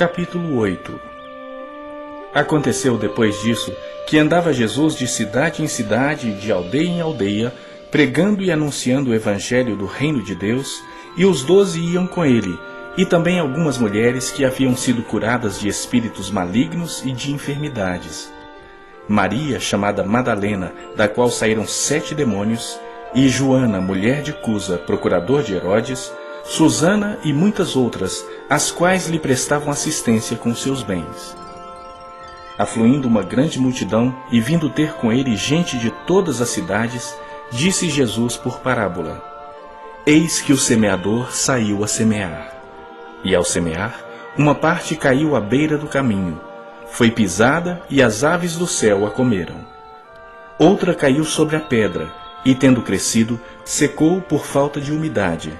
Capítulo 8. Aconteceu depois disso que andava Jesus de cidade em cidade e de aldeia em aldeia, pregando e anunciando o evangelho do reino de Deus, e os 12 iam com ele, e também algumas mulheres que haviam sido curadas de espíritos malignos e de enfermidades. Maria, chamada Madalena, da qual saíram 7 demônios, e Joana, mulher de Cusa, procurador de Herodes, Susana e muitas outras, as quais lhe prestavam assistência com seus bens. Afluindo uma grande multidão e vindo ter com ele gente de todas as cidades, disse Jesus por parábola: Eis que o semeador saiu a semear. E ao semear, uma parte caiu à beira do caminho, foi pisada e as aves do céu a comeram. Outra caiu sobre a pedra, e tendo crescido, secou por falta de umidade.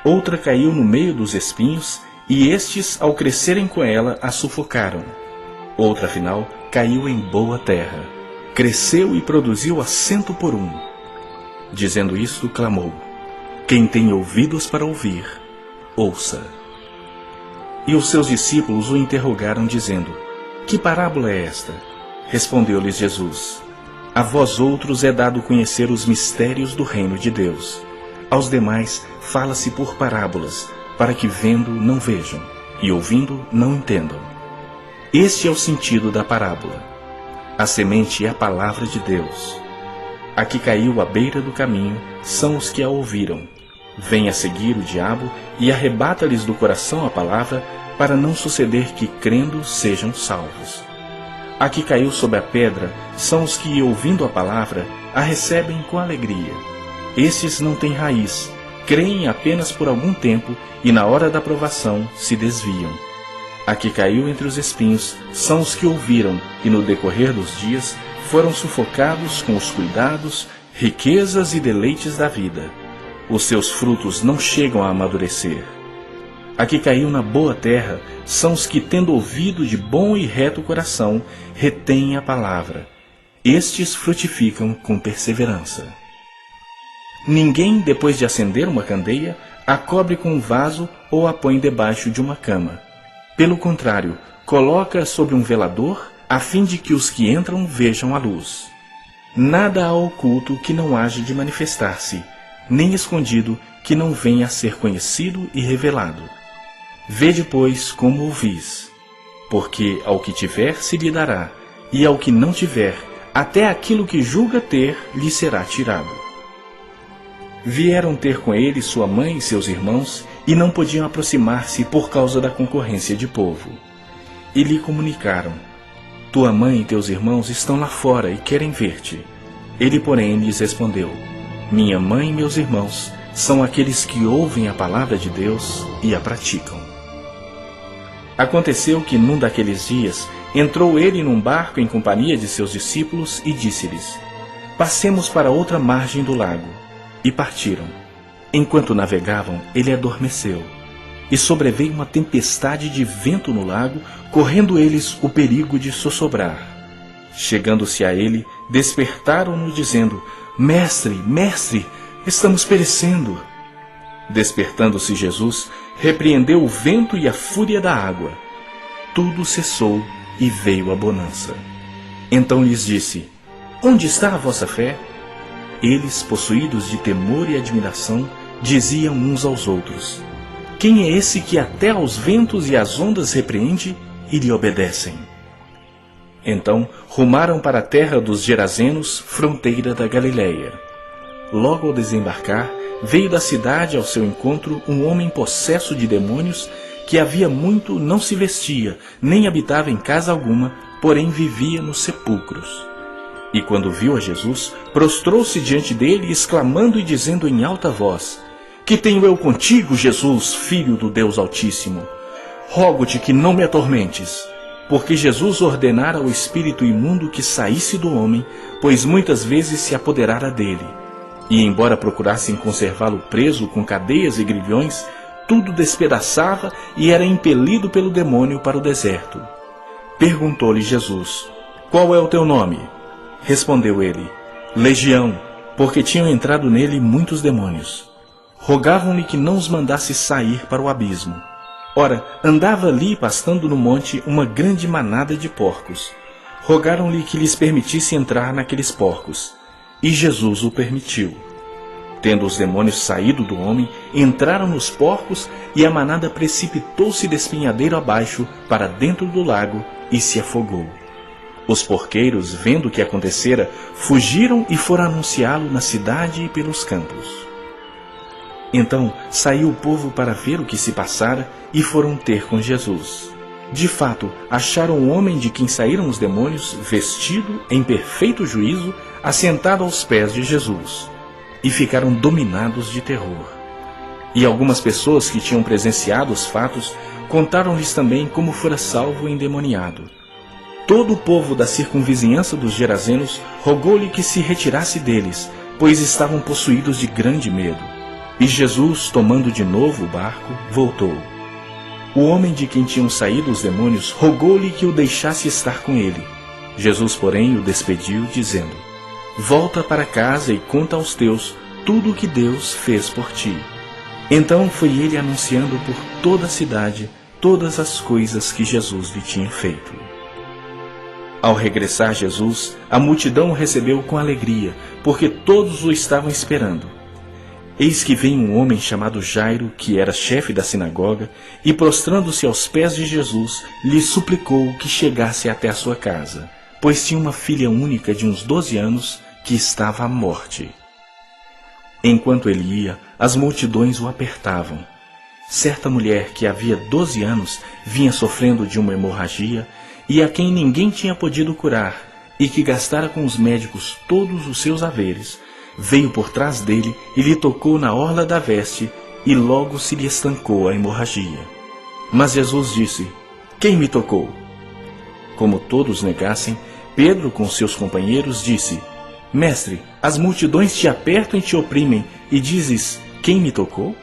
Outra caiu no meio dos espinhos, e estes, ao crescerem com ela, a sufocaram. Outra, afinal, caiu em boa terra, cresceu e produziu a 100 por 1. Dizendo isto, clamou: Quem tem ouvidos para ouvir, ouça. E os seus discípulos o interrogaram, dizendo: Que parábola é esta? Respondeu-lhes Jesus: A vós outros é dado conhecer os mistérios do reino de Deus. Aos demais fala-se por parábolas, para que vendo não vejam, e ouvindo não entendam. Este é o sentido da parábola. A semente é a palavra de Deus. A que caiu à beira do caminho são os que a ouviram. Vem a seguir o diabo e arrebata-lhes do coração a palavra, para não suceder que, crendo, sejam salvos. A que caiu sob a pedra são os que, ouvindo a palavra, a recebem com alegria. Estes não têm raiz, creem apenas por algum tempo e, na hora da provação, se desviam. A que caiu entre os espinhos são os que ouviram e, no decorrer dos dias, foram sufocados com os cuidados, riquezas e deleites da vida. Os seus frutos não chegam a amadurecer. A que caiu na boa terra são os que, tendo ouvido de bom e reto coração, retêm a palavra. Estes frutificam com perseverança. Ninguém, depois de acender uma candeia, a cobre com um vaso ou a põe debaixo de uma cama. Pelo contrário, coloca sobre um velador, a fim de que os que entram vejam a luz. Nada há oculto que não haja de manifestar-se, nem escondido que não venha a ser conhecido e revelado. Vede, pois, como ouvis, porque ao que tiver se lhe dará, e ao que não tiver, até aquilo que julga ter lhe será tirado. Vieram ter com ele sua mãe e seus irmãos, e não podiam aproximar-se por causa da concorrência de povo. E lhe comunicaram: Tua mãe e teus irmãos estão lá fora e querem ver-te. Ele, porém, lhes respondeu: Minha mãe e meus irmãos são aqueles que ouvem a palavra de Deus e a praticam. Aconteceu que, num daqueles dias, entrou ele num barco em companhia de seus discípulos e disse-lhes: Passemos para outra margem do lago. E partiram. Enquanto navegavam, ele adormeceu. E sobreveio uma tempestade de vento no lago, correndo eles o perigo de sossobrar. Chegando-se a ele, despertaram-no, dizendo: Mestre, mestre, estamos perecendo. Despertando-se Jesus, repreendeu o vento e a fúria da água. Tudo cessou e veio a bonança. Então lhes disse: Onde está a vossa fé? Eles, possuídos de temor e admiração, diziam uns aos outros: Quem é esse que até aos ventos e às ondas repreende e lhe obedecem? Então rumaram para a terra dos Gerazenos, fronteira da Galiléia. Logo ao desembarcar, veio da cidade ao seu encontro um homem possesso de demônios, que havia muito não se vestia, nem habitava em casa alguma, porém vivia nos sepulcros. E quando viu a Jesus, prostrou-se diante dele, exclamando e dizendo em alta voz: Que tenho eu contigo, Jesus, Filho do Deus Altíssimo? Rogo-te que não me atormentes. Porque Jesus ordenara ao espírito imundo que saísse do homem, pois muitas vezes se apoderara dele. E embora procurassem conservá-lo preso com cadeias e grilhões, tudo despedaçava e era impelido pelo demônio para o deserto. Perguntou-lhe Jesus: Qual é o teu nome? Respondeu ele: Legião, porque tinham entrado nele muitos demônios. Rogavam-lhe que não os mandasse sair para o abismo. Ora, andava ali pastando no monte uma grande manada de porcos. Rogaram-lhe que lhes permitisse entrar naqueles porcos, e Jesus o permitiu. Tendo os demônios saído do homem, entraram nos porcos, e a manada precipitou-se despenhadeiro abaixo para dentro do lago e se afogou. Os porqueiros, vendo o que acontecera, fugiram e foram anunciá-lo na cidade e pelos campos. Então saiu o povo para ver o que se passara e foram ter com Jesus. De fato, acharam o homem de quem saíram os demônios, vestido, em perfeito juízo, assentado aos pés de Jesus, e ficaram dominados de terror. E algumas pessoas que tinham presenciado os fatos contaram-lhes também como fora salvo o endemoniado. Todo o povo da circunvizinhança dos Gerazenos rogou-lhe que se retirasse deles, pois estavam possuídos de grande medo. E Jesus, tomando de novo o barco, voltou. O homem de quem tinham saído os demônios rogou-lhe que o deixasse estar com ele. Jesus, porém, o despediu, dizendo: Volta para casa e conta aos teus tudo o que Deus fez por ti. Então foi ele anunciando por toda a cidade todas as coisas que Jesus lhe tinha feito. Ao regressar Jesus, a multidão o recebeu com alegria, porque todos o estavam esperando. Eis que veio um homem chamado Jairo, que era chefe da sinagoga, e prostrando-se aos pés de Jesus, lhe suplicou que chegasse até a sua casa, pois tinha uma filha única de uns 12 anos, que estava à morte. Enquanto ele ia, as multidões o apertavam. Certa mulher que havia 12 anos vinha sofrendo de uma hemorragia, e a quem ninguém tinha podido curar, e que gastara com os médicos todos os seus haveres, veio por trás dele e lhe tocou na orla da veste, e logo se lhe estancou a hemorragia. Mas Jesus disse: Quem me tocou? Como todos negassem, Pedro com seus companheiros disse: Mestre, as multidões te apertam e te oprimem, e dizes: Quem me tocou?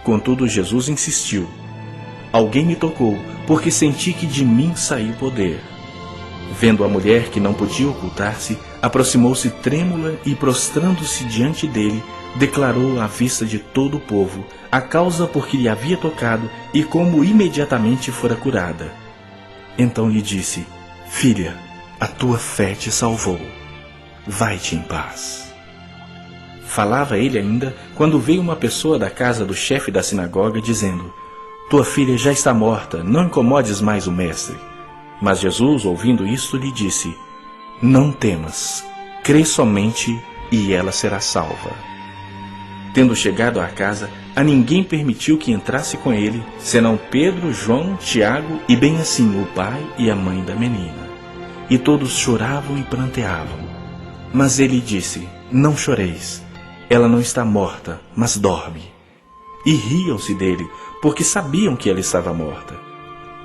Contudo, Jesus insistiu: Alguém me tocou, porque senti que de mim saiu poder. Vendo a mulher que não podia ocultar-se, aproximou-se trêmula e, prostrando-se diante dele, declarou à vista de todo o povo a causa por que lhe havia tocado e como imediatamente fora curada. Então lhe disse: Filha, a tua fé te salvou. Vai-te em paz. Falava ele ainda, quando veio uma pessoa da casa do chefe da sinagoga, dizendo: Tua filha já está morta, não incomodes mais o mestre. Mas Jesus, ouvindo isto, lhe disse: Não temas, crê somente e ela será salva. Tendo chegado à casa, a ninguém permitiu que entrasse com ele, senão Pedro, João, Tiago e bem assim o pai e a mãe da menina. E todos choravam e pranteavam. Mas ele disse: Não choreis, ela não está morta, mas dorme. E riam-se dele, porque sabiam que ela estava morta.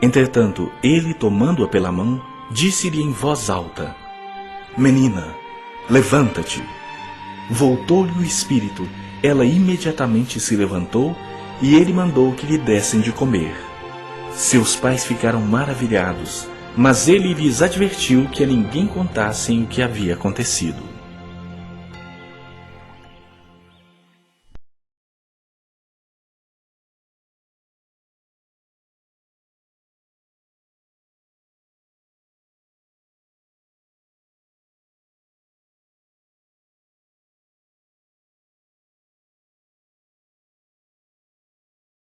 Entretanto, ele, tomando-a pela mão, disse-lhe em voz alta: Menina, levanta-te. Voltou-lhe o espírito, ela imediatamente se levantou, e ele mandou que lhe dessem de comer. Seus pais ficaram maravilhados, mas ele lhes advertiu que a ninguém contassem o que havia acontecido.